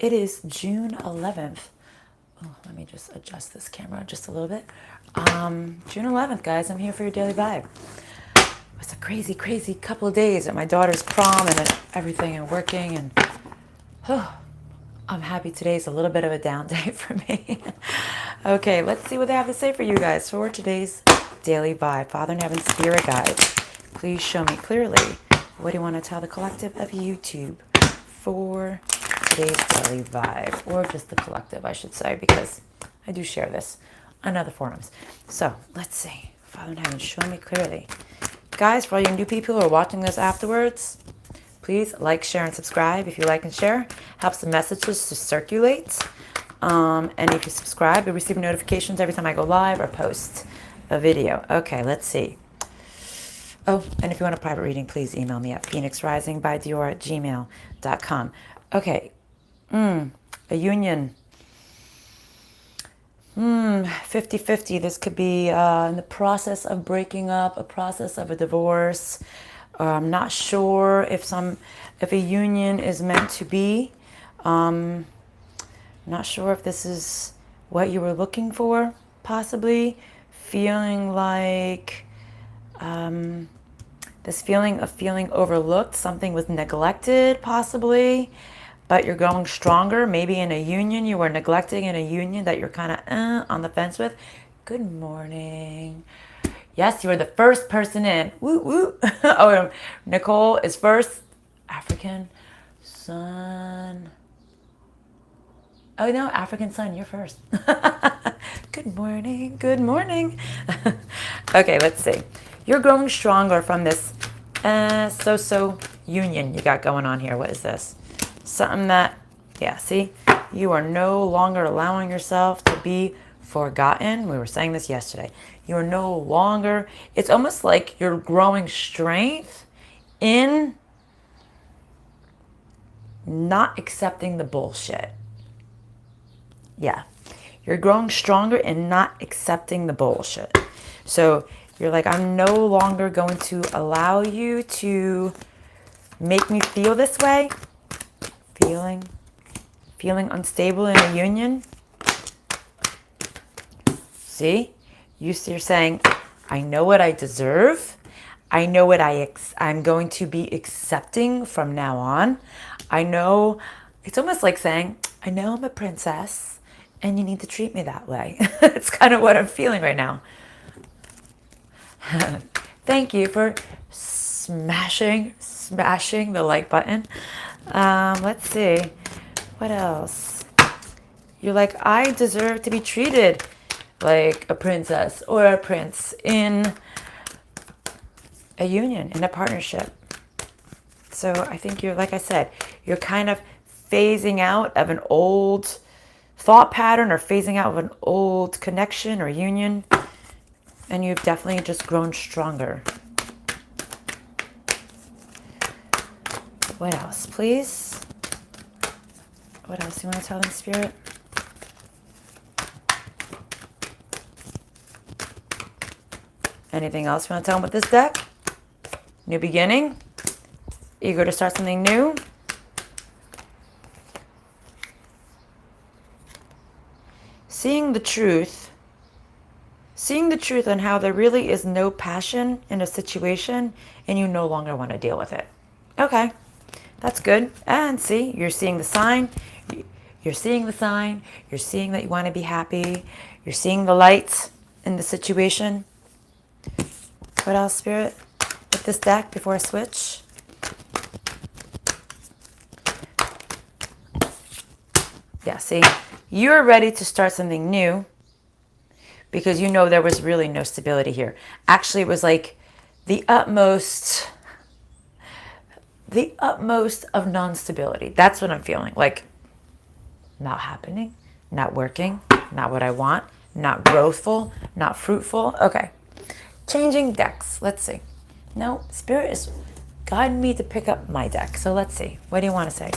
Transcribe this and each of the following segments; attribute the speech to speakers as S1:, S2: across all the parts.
S1: It is June 11th. Oh, let me just adjust this camera just a little bit. June 11th, guys. I'm here for your daily vibe. It's a crazy, crazy couple of days at my daughter's prom and everything and working. And I'm happy today's a little bit of a down day for me. Okay, let's see what they have to say for you guys for today's daily vibe. Father in heaven, spirit guide, please show me clearly what do you want to tell the collective of YouTube for today's daily vibe, or just the collective, I should say, because I do share this on other forums. So let's see. Father in heaven, show me clearly. Guys, for all you new people who are watching this afterwards, please like, share, and subscribe. If you like and share, helps the messages to circulate. And if you subscribe, you'll receive notifications every time I go live or post a video. Okay, let's see. Oh, and if you want a private reading, please email me at phoenixrisingbydior@gmail.com. Okay, a union. 50-50. This could be in the process of breaking up, a process of a divorce. I'm not sure if a union is meant to be. Not sure if this is what you were looking for, possibly. Feeling like this feeling of feeling overlooked, something was neglected, possibly, but you're going stronger. Maybe in a union, you were neglecting in a union that you're kind of on the fence with. Good morning. Yes, you were the first person in. Woo, woo. Oh, Nicole is first. African sun. Oh, no, African sun, you're first. Good morning. Good morning. Okay, let's see. You're growing stronger from this so-so union you got going on here. What is this? Something that, yeah, see? You are no longer allowing yourself to be forgotten. We were saying this yesterday. You're no longer, it's almost like you're growing strength in not accepting the bullshit. Yeah. You're growing stronger in not accepting the bullshit. So you're like, I'm no longer going to allow you to make me feel this way. Feeling unstable in a union. See? You're saying, I know what I deserve. I know what I'm going to be accepting from now on. I know, it's almost like saying, I know I'm a princess and you need to treat me that way. It's kind of what I'm feeling right now. Thank you for smashing the like button. Let's see. What else? You're like, I deserve to be treated like a princess or a prince in a union, in a partnership. So I think you're, like I said, you're kind of phasing out of an old thought pattern or phasing out of an old connection or union. And you've definitely just grown stronger. What else, please? What else you want to tell them, Spirit? Anything else you want to tell them with this deck? New beginning? Eager to start something new? Seeing the truth on how there really is no passion in a situation and you no longer want to deal with it. Okay, that's good. And see, you're seeing the sign. You're seeing the sign. You're seeing that you want to be happy. You're seeing the light in the situation. What else, Spirit, with this deck before I switch? Yeah, see, you're ready to start something new because you know there was really no stability here. Actually, it was like the utmost of non-stability. That's what I'm feeling. Like, not happening, not working, not what I want, not growthful, not fruitful. Okay. Changing decks. Let's see. No, Spirit is guiding me to pick up my deck. So let's see. What do you want to say?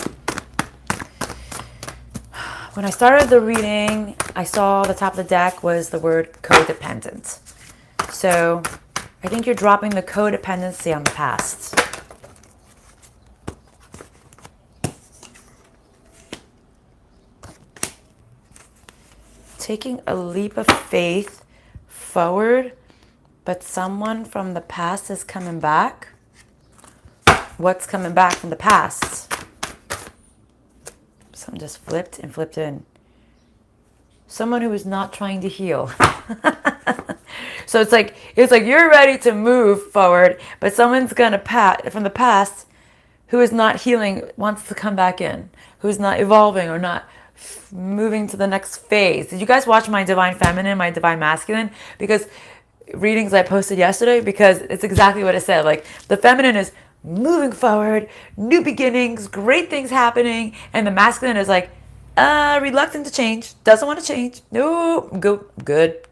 S1: When I started the reading, I saw the top of the deck was the word codependent. So I think you're dropping the codependency on the past. taking a leap of faith forward, but someone from the past is coming back. What's coming back from the past? Something just flipped and flipped in. Someone who is not trying to heal. So it's like you're ready to move forward, but someone's gonna from the past who is not healing wants to come back in, who's not evolving or not moving to the next phase. Did you guys watch my Divine Feminine, my Divine Masculine? Because readings I posted yesterday, because it's exactly what it said. Like the feminine is moving forward, new beginnings, great things happening, and the masculine is like reluctant to change, doesn't want to change. No, good.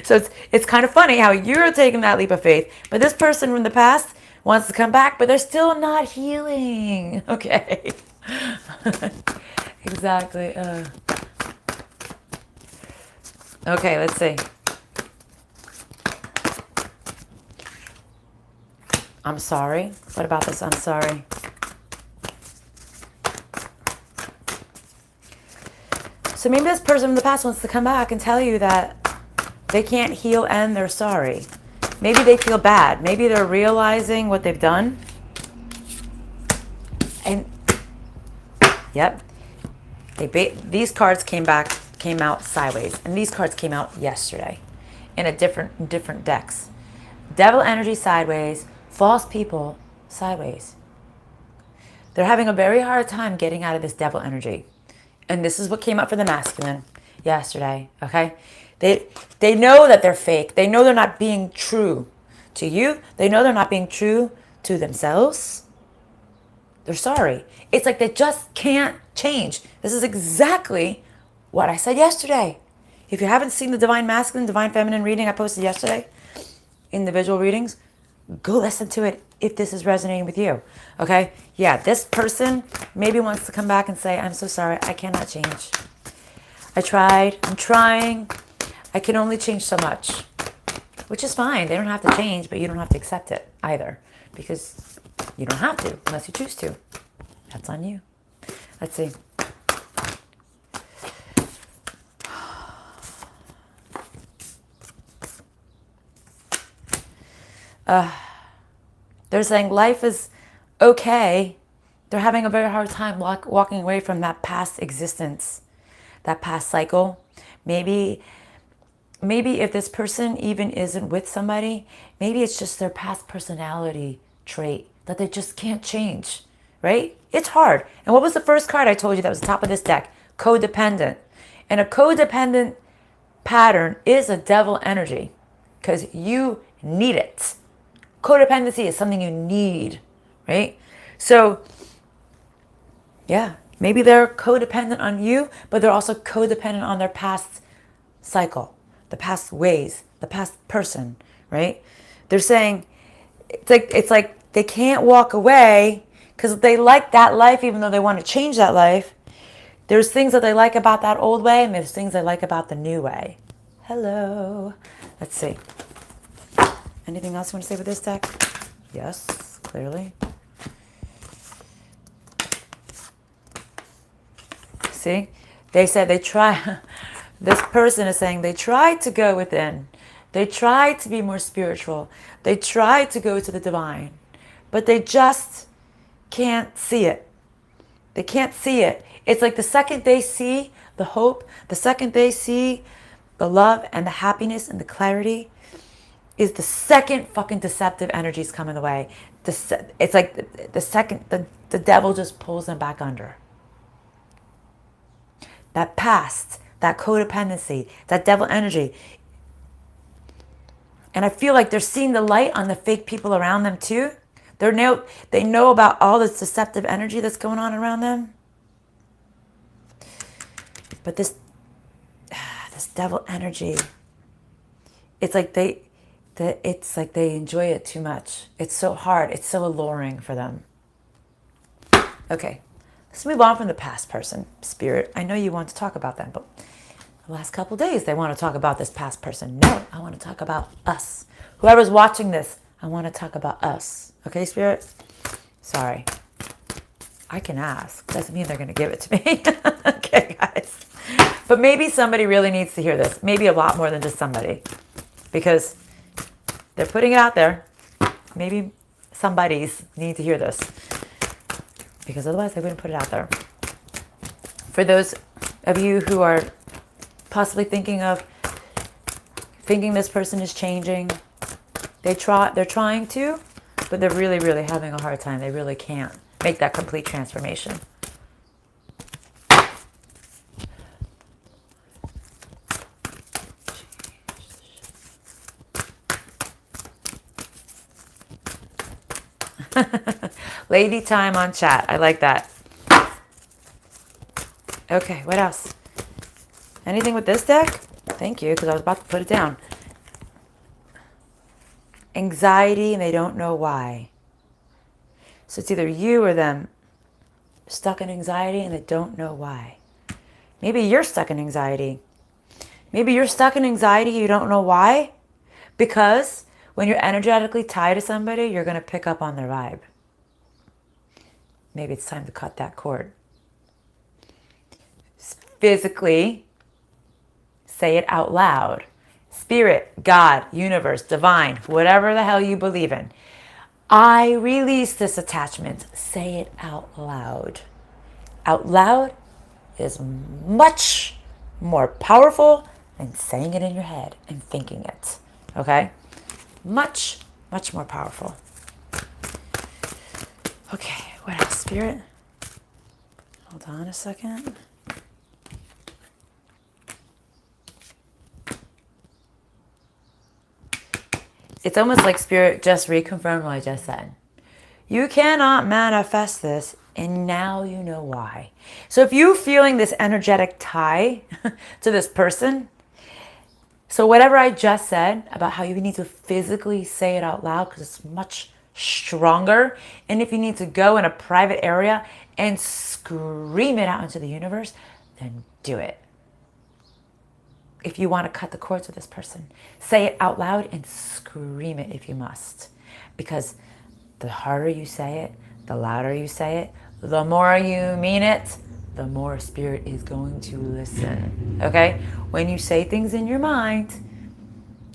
S1: So it's kind of funny how you're taking that leap of faith, but this person from the past wants to come back, but they're still not healing. Okay. Exactly. Okay, let's see. I'm sorry. What about this? I'm sorry. So maybe this person from the past wants to come back and tell you that they can't heal and they're sorry. Maybe they feel bad. Maybe they're realizing what they've done. And yep, these cards came out sideways, and these cards came out yesterday in a different decks. Devil energy sideways, false people sideways. They're having a very hard time getting out of this devil energy. And this is what came up for the masculine yesterday, okay? They know that they're fake. They know they're not being true to you. They know they're not being true to themselves. They're sorry. It's like they just can't change. This is exactly what I said yesterday. If you haven't seen the Divine Masculine, Divine Feminine reading I posted yesterday, individual readings, go listen to it if this is resonating with you. Okay? Yeah, this person maybe wants to come back and say, I'm so sorry, I cannot change. I tried, I'm trying, I can only change so much. Which is fine. They don't have to change, but you don't have to accept it either. Because you don't have to unless you choose to. That's on you. Let's see. They're saying life is okay. They're having a very hard time walking away from that past existence, that past cycle. Maybe if this person even isn't with somebody, maybe it's just their past personality trait that they just can't change, right? It's hard. And what was the first card I told you that was the top of this deck? Codependent. And a codependent pattern is a devil energy because you need it. Codependency is something you need, right? So, yeah, maybe they're codependent on you, but they're also codependent on their past cycle, the past ways, the past person, right? They're saying it's like they can't walk away because they like that life, even though they want to change that life. There's things that they like about that old way, and there's things they like about the new way. Hello. Let's see. Anything else you want to say with this deck? Yes, clearly. See? They said they try. This person is saying they tried to go within. They tried to be more spiritual. They tried to go to the divine. But they just can't see it. They can't see it. It's like the second they see the hope, the second they see the love and the happiness and the clarity, is the second fucking deceptive energies coming the way. It's like the second the devil just pulls them back under. That past, that codependency, that devil energy. And I feel like they're seeing the light on the fake people around them too. They know about all this deceptive energy that's going on around them. But this devil energy, it's like they enjoy it too much. It's so hard. It's so alluring for them. Okay, let's move on from the past person. Spirit, I know you want to talk about them, but the last couple of days they want to talk about this past person. No, I want to talk about us. Whoever's watching this, I want to talk about us. Okay, Spirit? Sorry. I can ask. Doesn't mean they're going to give it to me. Okay, guys. But maybe somebody really needs to hear this. Maybe a lot more than just somebody. Because they're putting it out there. Maybe somebody's need to hear this. Because otherwise they wouldn't put it out there. For those of you who are possibly thinking this person is changing, they're trying to, but they're really, really having a hard time. They really can't make that complete transformation. Lady time on chat. I like that. Okay, what else? Anything with this deck? Thank you, because I was about to put it down. Anxiety, and they don't know why. So it's either you or them stuck in anxiety, and they don't know why. Maybe you're stuck in anxiety. Maybe you're stuck in anxiety, you don't know why. Because when you're energetically tied to somebody, you're going to pick up on their vibe. Maybe it's time to cut that cord. Physically, say it out loud. Spirit, God, universe, divine, whatever the hell you believe in. I release this attachment. Say it out loud. Out loud is much more powerful than saying it in your head and thinking it. Okay? Much, much more powerful. Okay, what else, Spirit? Hold on a second. It's almost like Spirit just reconfirmed what I just said. You cannot manifest this, and now you know why. So if you're feeling this energetic tie to this person, so whatever I just said about how you need to physically say it out loud because it's much stronger, and if you need to go in a private area and scream it out into the universe, then do it. If you want to cut the cords with this person, say it out loud and scream it if you must. Because the harder you say it, the louder you say it, the more you mean it, the more Spirit is going to listen. Okay? When you say things in your mind,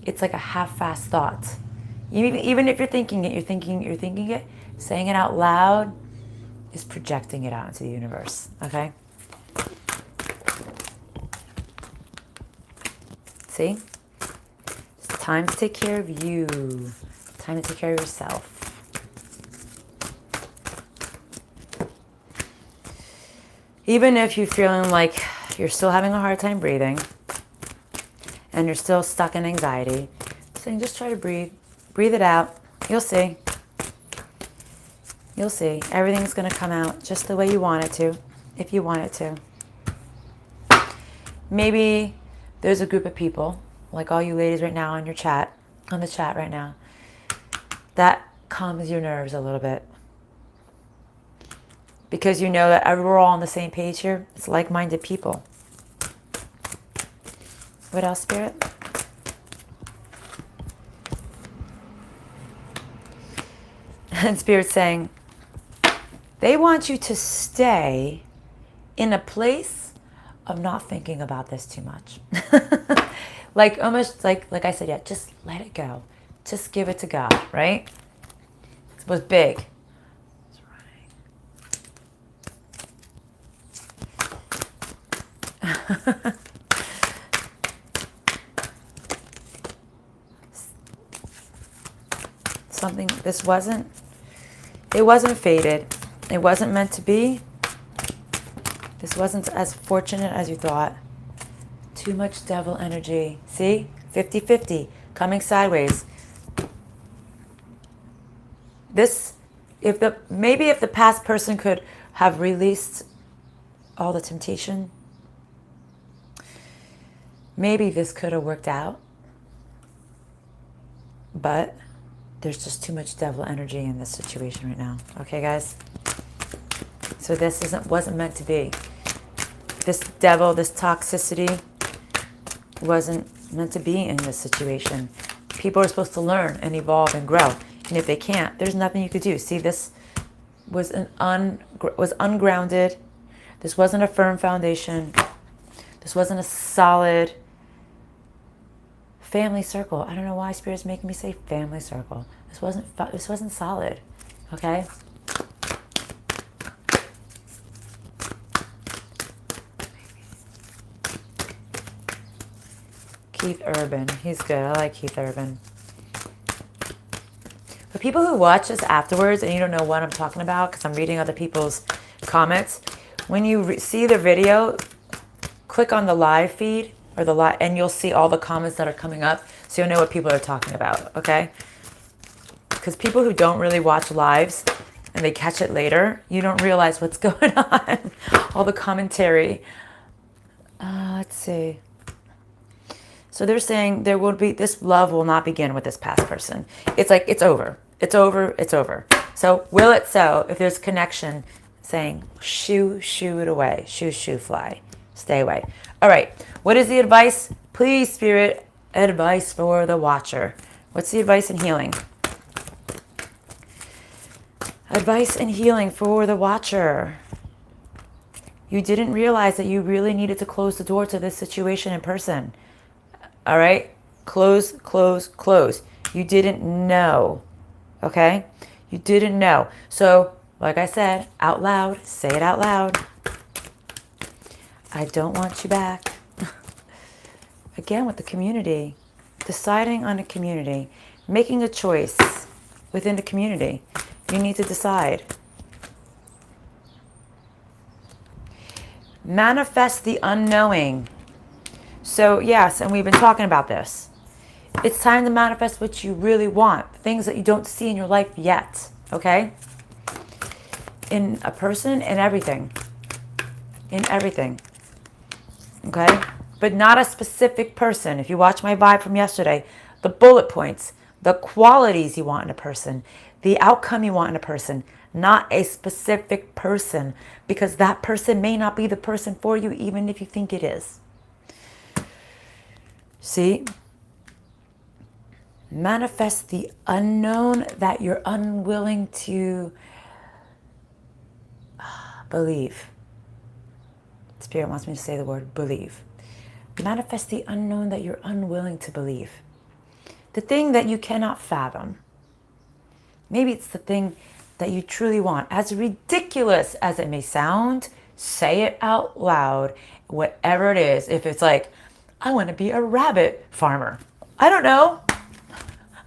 S1: it's like a half-fast thought. Even if you're thinking it, saying it out loud is projecting it out into the universe. Okay? See? It's time to take care of you. Time to take care of yourself. Even if you're feeling like you're still having a hard time breathing and you're still stuck in anxiety, saying just try to breathe. Breathe it out. You'll see. You'll see. Everything's going to come out just the way you want it to, if you want it to. Maybe there's a group of people, like all you ladies right now on the chat right now, that calms your nerves a little bit. Because you know that we're all on the same page here. It's like-minded people. What else, Spirit? And Spirit's saying, they want you to stay in a place of not thinking about this too much. Like almost like I said, yeah, just let it go. Just give it to God, right? It was big. Something, it wasn't fated. It wasn't meant to be. This wasn't as fortunate as you thought. Too much devil energy. See? 50-50. Coming sideways. Maybe if the past person could have released all the temptation, maybe this could have worked out. But there's just too much devil energy in this situation right now. Okay, guys? So this wasn't meant to be. This devil, this toxicity wasn't meant to be in this situation. People are supposed to learn and evolve and grow. And if they can't, there's nothing you could do. See, this was ungrounded. This wasn't a firm foundation. This wasn't a solid family circle. I don't know why Spirit's making me say family circle. This wasn't solid. Okay? Keith Urban. He's good. I like Keith Urban. For people who watch this afterwards and you don't know what I'm talking about because I'm reading other people's comments, when you see the video, click on the live feed or the live, and you'll see all the comments that are coming up, so you'll know what people are talking about. Okay? Because people who don't really watch lives and they catch it later, you don't realize what's going on. All the commentary. Let's see. So they're saying this love will not begin with this past person. It's like, it's over. It's over. It's over. So will it so if there's connection, saying shoo it away. Shoo fly. Stay away. All right. What is the advice? Please, Spirit, advice for the watcher. What's the advice and healing? Advice and healing for the watcher. You didn't realize that you really needed to close the door to this situation in person. All right? Close. You didn't know. Okay? You didn't know. So, like I said, out loud, say it out loud. I don't want you back. Again, with the community. Deciding on a community. Making a choice within the community. You need to decide. Manifest the unknowing. So yes, and we've been talking about this. It's time to manifest what you really want. Things that you don't see in your life yet. Okay? In a person, in everything. In everything. Okay? But not a specific person. If you watch my vibe from yesterday, the bullet points, the qualities you want in a person, the outcome you want in a person, not a specific person, because that person may not be the person for you, even if you think it is. See? Manifest the unknown that you're unwilling to believe. Spirit wants me to say the word believe. Manifest the unknown that you're unwilling to believe. The thing that you cannot fathom. Maybe it's the thing that you truly want. As ridiculous as it may sound, say it out loud, whatever it is. If it's like, I want to be a rabbit farmer. I don't know.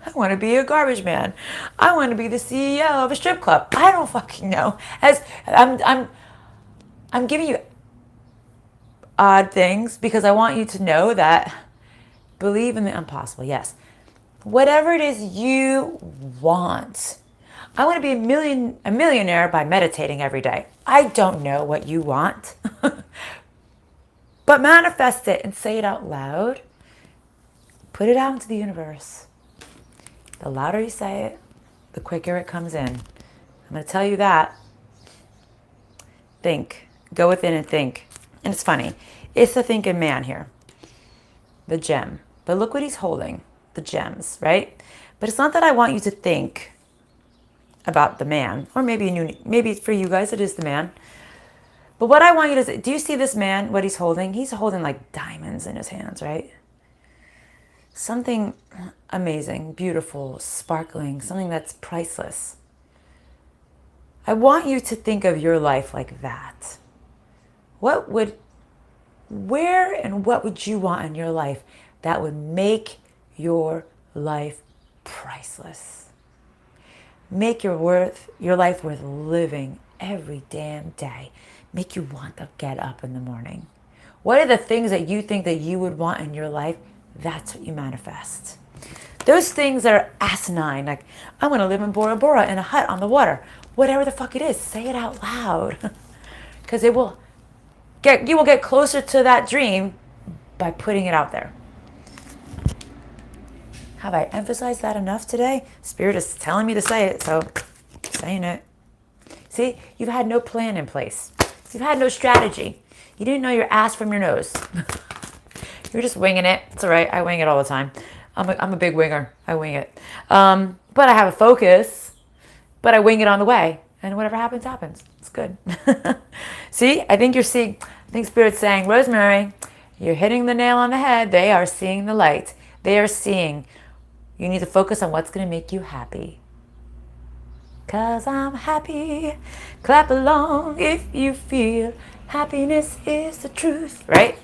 S1: I want to be a garbage man. I want to be the CEO of a strip club. I don't fucking know. As I'm giving you odd things because I want you to know that believe in the impossible. Yes. Whatever it is you want. I want to be a millionaire by meditating every day. I don't know what you want. But manifest it and say it out loud. Put it out into the universe. The louder you say it, the quicker it comes in. I'm going to tell you that. Think. Go within and think. And it's funny. It's the thinking man here. The gem. But look what he's holding. The gems, right? But it's not that I want you to think about the man. Or maybe for you guys it is the man. But what I want you to say, do you see this man, what he's holding? He's holding like diamonds in his hands, right? Something amazing, beautiful, sparkling, something that's priceless. I want you to think of your life like that. Where and what would you want in your life that would make your life priceless? Make your life worth living every damn day. Make you want to get up in the morning. What are the things that you think that you would want in your life? That's what you manifest. Those things that are asinine, like I'm going to live in Bora Bora in a hut on the water. Whatever the fuck it is, say it out loud. Because you will get closer to that dream by putting it out there. Have I emphasized that enough today? Spirit is telling me to say it, so I'm saying it. See, you've had no plan in place. You've had no strategy. You didn't know your ass from your nose. You're just winging it. It's all right. I wing it all the time. I'm a big winger. I wing it. But I have a focus. But I wing it on the way. And whatever happens, happens. It's good. See, I think Spirit's saying, Rosemary, You're hitting the nail on the head. They are seeing the light. They are seeing. You need to focus on what's going to make you happy. 'Cause I'm happy. Clap along if you feel happiness is the truth. Right?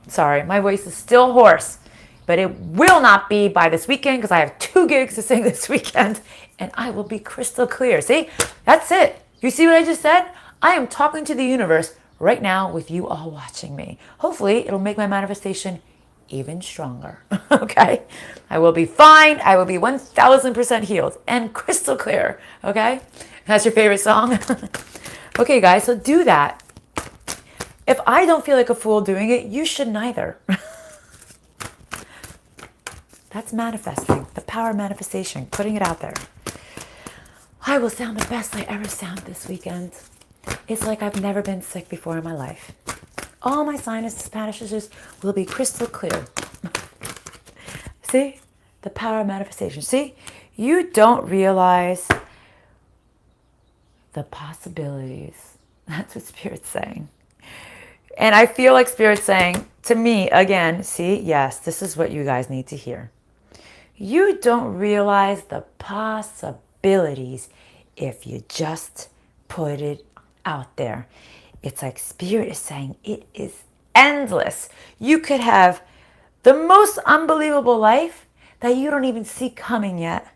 S1: Sorry, my voice is still hoarse. But it will not be by this weekend because I have 2 gigs to sing this weekend. And I will be crystal clear. See? That's it. You see what I just said? I am talking to the universe right now with you all watching me. Hopefully, it'll make my manifestation even stronger. Okay? I will be fine. I will be 1000% healed and crystal clear. Okay? That's your favorite song? Okay, guys, so do that. If I don't feel like a fool doing it, you should neither. That's manifesting. The power of manifestation. Putting it out there. I will sound the best I ever sound this weekend. It's like I've never been sick before in my life. All my sinuses will be crystal clear. See? The power of manifestation. See? You don't realize the possibilities. That's what Spirit's saying. And I feel like Spirit's saying to me, again, see, yes, this is what you guys need to hear. You don't realize the possibilities if you just put it out there. It's like Spirit is saying it is endless. You could have the most unbelievable life that you don't even see coming yet,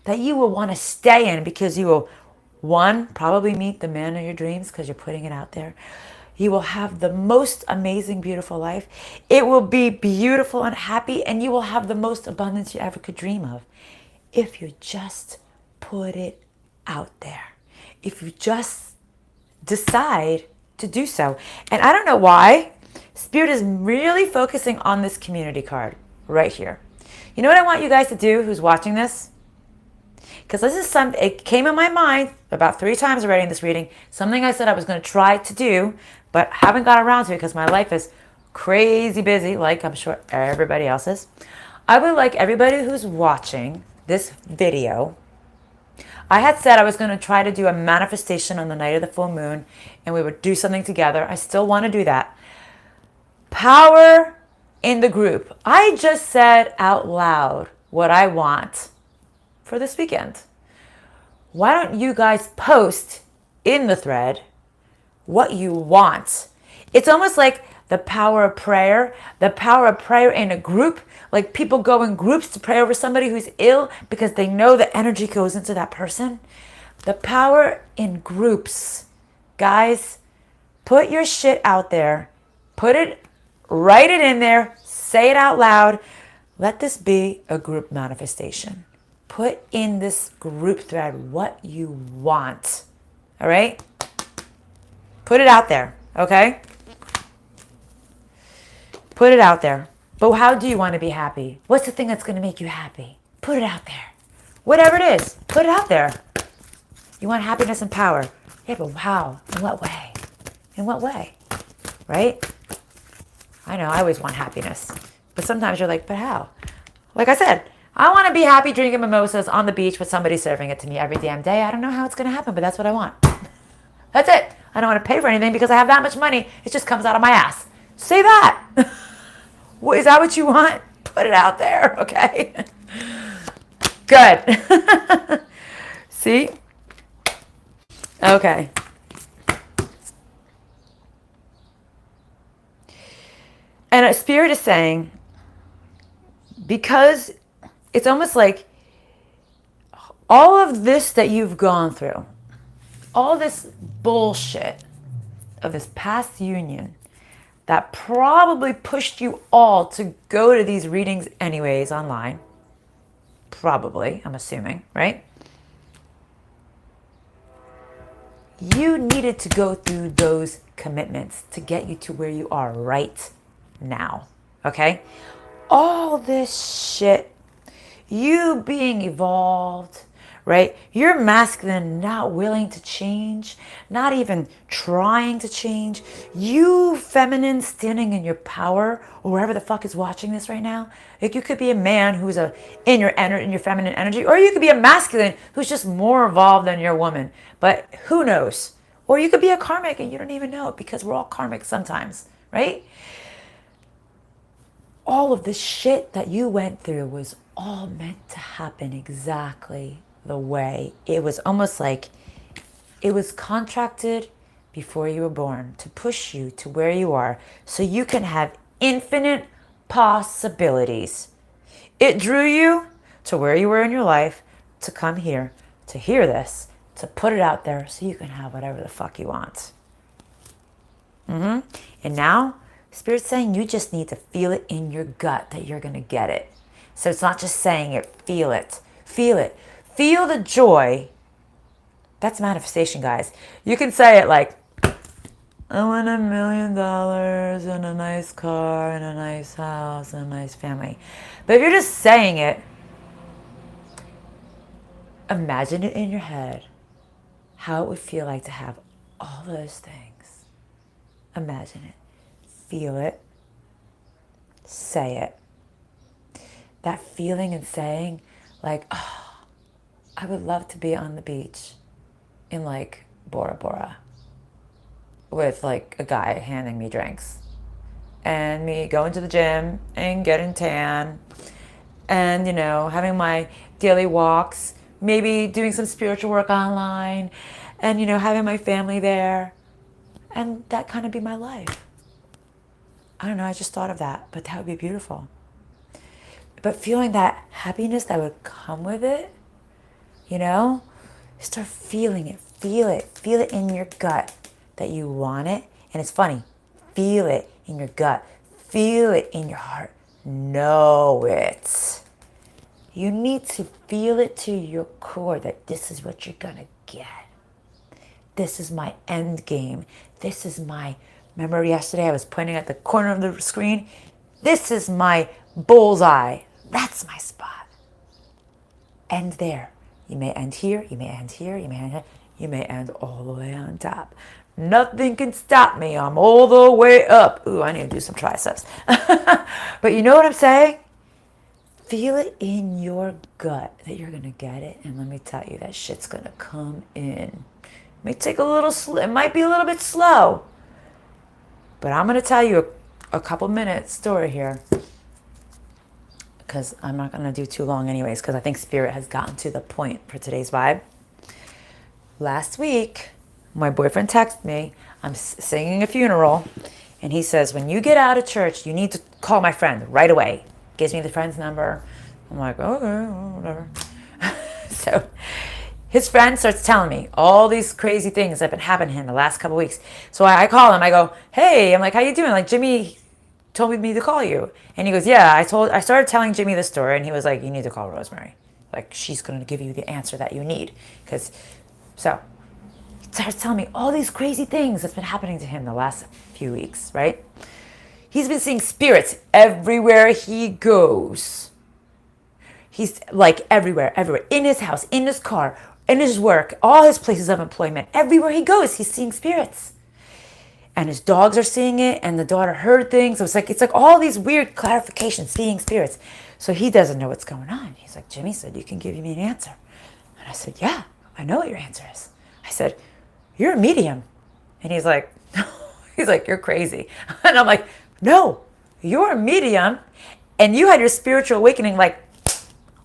S1: that you will want to stay in because you will, one, probably meet the man of your dreams because you're putting it out there. You will have the most amazing, beautiful life. It will be beautiful and happy, and you will have the most abundance you ever could dream of if you just put it out there. If you just decide to do so. And I don't know why, Spirit is really focusing on this community card right here. You know what I want you guys to do who's watching this? Because this is something, it came in my mind about 3 times already in this reading, something I said I was going to try to do, but haven't got around to it because my life is crazy busy, like I'm sure everybody else is. I would like everybody who's watching this video, I had said I was going to try to do a manifestation on the night of the full moon, and we would do something together. I still want to do that. Power in the group. I just said out loud what I want for this weekend. Why don't you guys post in the thread what you want? It's almost like the power of prayer in a group. Like people go in groups to pray over somebody who's ill because they know the energy goes into that person. The power in groups. Guys, put your shit out there. Write it in there. Say it out loud. Let this be a group manifestation. Put in this group thread what you want. All right? Put it out there, okay? Put it out there. But how do you want to be happy? What's the thing that's going to make you happy? Put it out there. Whatever it is, put it out there. You want happiness and power. Yeah, but how? In what way? In what way? Right? I know, I always want happiness. But sometimes you're like, but how? Like I said, I want to be happy drinking mimosas on the beach with somebody serving it to me every damn day. I don't know how it's going to happen, but that's what I want. That's it. I don't want to pay for anything because I have that much money. It just comes out of my ass. Say that. Is that what you want? Put it out there, okay? Good. See? Okay. And a Spirit is saying, because it's almost like all of this that you've gone through, all this bullshit of this past union that probably pushed you all to go to these readings anyways online, probably, I'm assuming, right? You needed to go through those commitments to get you to where you are right now, okay? All this shit, you being evolved, right? You're masculine, not willing to change, not even trying to change. You feminine standing in your power, or wherever the fuck is watching this right now. Like you could be a man who's in your feminine energy, or you could be a masculine who's just more evolved than your woman. But who knows? Or you could be a karmic and you don't even know it because we're all karmic sometimes, right? all of the shit that you went through was all meant to happen exactly the way. It was almost like it was contracted before you were born to push you to where you are so you can have infinite possibilities. It drew you to where you were in your life to come here, to hear this, to put it out there so you can have whatever the fuck you want. And now, Spirit's saying you just need to feel it in your gut that you're going to get it. So it's not just saying it, feel it. Feel it. Feel the joy. That's manifestation, guys. You can say it like, I want $1 million and a nice car and a nice house and a nice family. But if you're just saying it, imagine it in your head how it would feel like to have all those things. Imagine it. Feel it. Say it. That feeling and saying like, oh, I would love to be on the beach in like Bora Bora with like a guy handing me drinks and me going to the gym and getting tan and, you know, having my daily walks, maybe doing some spiritual work online and, you know, having my family there and that kind of be my life. I don't know, I just thought of that, but that would be beautiful. But feeling that happiness that would come with it, you know, start feeling it, feel it in your gut that you want it. And it's funny, feel it in your gut, feel it in your heart, know it. You need to feel it to your core that this is what you're gonna get. This is my end game. This is my, remember yesterday I was pointing at the corner of the screen? This is my bullseye. That's my spot. End there. You may end here, you may end here, you may end here, you may end all the way on top. Nothing can stop me. I'm all the way up. Ooh, I need to do some triceps. But you know what I'm saying? Feel it in your gut that you're going to get it. And let me tell you, that shit's going to come in. It may take a little, it might be a little bit slow. But I'm going to tell you a couple minutes story here. Because I'm not going to do too long anyways. Because I think Spirit has gotten to the point for today's vibe. Last week, my boyfriend texted me. I'm singing a funeral. And he says, when you get out of church, you need to call my friend right away. Gives me the friend's number. I'm like, okay, whatever. So his friend starts telling me all these crazy things that have been happening to him the last couple of weeks. So I call him. I go, hey, I'm like, how you doing? Like, Jimmy told me to call you. And he goes, yeah, I started telling Jimmy the story. And he was like, you need to call Rosemary. Like, she's going to give you the answer that you need. So he starts telling me all these crazy things that's been happening to him the last few weeks, right? He's been seeing spirits everywhere he goes. He's like everywhere. In his house, in his car, in his work, all his places of employment. Everywhere he goes, he's seeing spirits. And his dogs are seeing it, and the daughter heard things. So it's like all these weird clarifications, seeing spirits. So he doesn't know what's going on. He's like, Jimmy said, you can give me an answer. And I said, yeah, I know what your answer is. I said, you're a medium. And he's like, you're crazy. And I'm like, no, you're a medium and you had your spiritual awakening like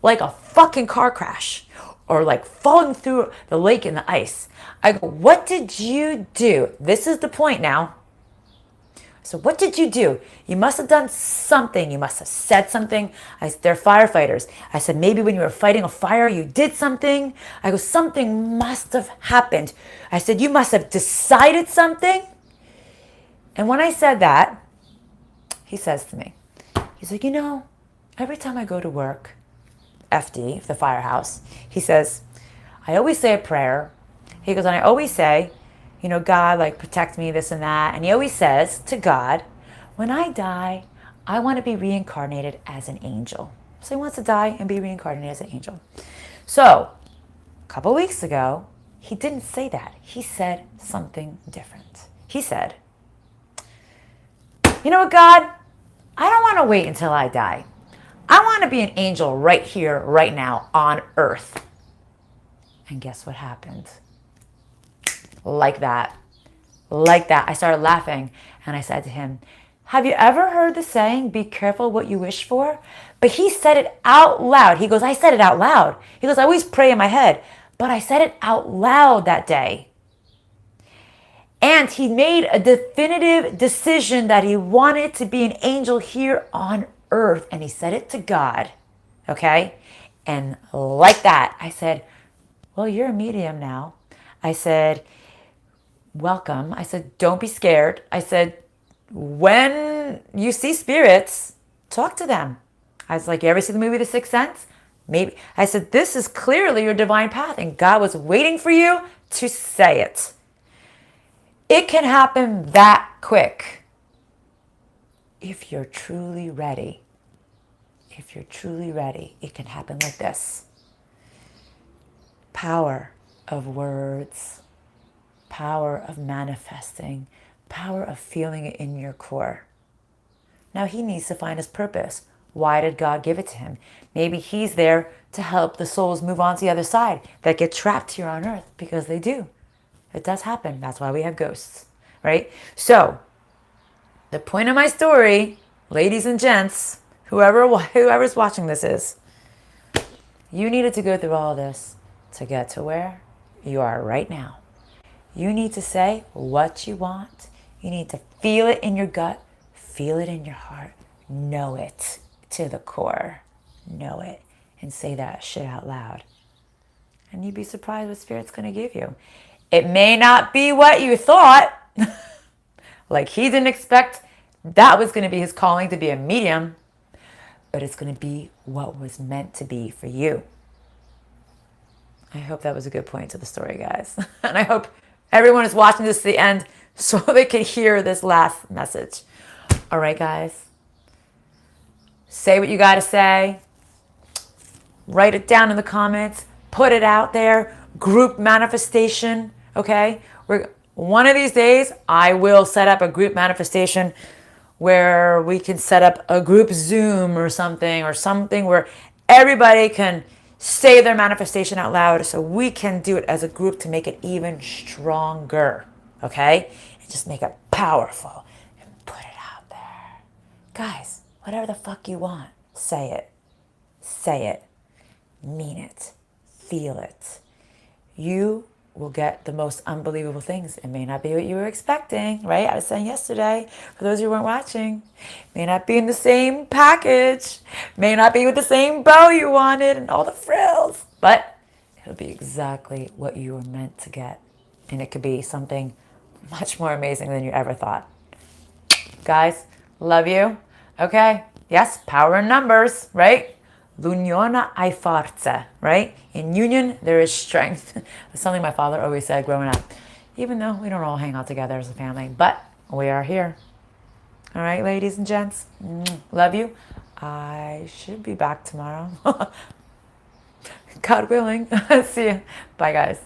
S1: a fucking car crash or like falling through the lake in the ice. I go, what did you do? This is the point now. So what did you do? You must have done something. You must have said something. They're firefighters. I said, maybe when you were fighting a fire, you did something. I go, something must have happened. I said, you must have decided something. And when I said that, he says to me, he's like, you know, every time I go to work, FD, the firehouse, he says, I always say a prayer. He goes, and I always say, you know, God, like, protect me, this and that. And he always says to God, when I die, I want to be reincarnated as an angel. So he wants to die and be reincarnated as an angel. So a couple weeks ago, he didn't say that. He said something different. He said, you know what, God? I don't want to wait until I die. I want to be an angel right here, right now, on earth. And guess what happened? Like that. I started laughing and I said to him, Have you ever heard the saying, be careful what you wish for? But he said it out loud. He goes, I said it out loud. He goes, I always pray in my head, but I said it out loud that day. And he made a definitive decision that he wanted to be an angel here on earth. And he said it to God. Okay? And like that, I said, well, you're a medium now. I said, welcome. I said, don't be scared. I said, when you see spirits, talk to them. I was like, you ever see the movie The Sixth Sense? Maybe. I said, this is clearly your divine path. And God was waiting for you to say it. It can happen that quick if you're truly ready. If you're truly ready, it can happen like this. Power of words, power of manifesting, power of feeling it in your core. Now he needs to find his purpose. Why did God give it to him? Maybe he's there to help the souls move on to the other side that get trapped here on earth, because they do. It does happen. That's why we have ghosts, right? So the point of my story, ladies and gents, whoever's watching this is, you needed to go through all this to get to where you are right now. You need to say what you want. You need to feel it in your gut, feel it in your heart, know it to the core, know it, and say that shit out loud. And you'd be surprised what Spirit's going to give you. It may not be what you thought. Like he didn't expect that was going to be his calling to be a medium, but it's going to be what was meant to be for you. I hope that was a good point to the story, guys. And I hope everyone is watching this to the end so they can hear this last message. All right, guys. Say what you got to say. Write it down in the comments. Put it out there. Group manifestation. Okay? One of these days, I will set up a group manifestation where we can set up a group Zoom or something where everybody can say their manifestation out loud so we can do it as a group to make it even stronger. Okay? And just make it powerful and put it out there. Guys, whatever the fuck you want, say it. Say it. Mean it. Feel it. You will get the most unbelievable things. It may not be what you were expecting, right? I was saying yesterday, for those who weren't watching, may not be in the same package, may not be with the same bow you wanted and all the frills, but it'll be exactly what you were meant to get. And it could be something much more amazing than you ever thought. Guys, love you. Okay, yes, power in numbers, right? L'unione hai forza, right? In union, there is strength. That's something my father always said growing up, even though we don't all hang out together as a family, but we are here. All right, ladies and gents, love you. I should be back tomorrow. God willing. See you. Bye, guys.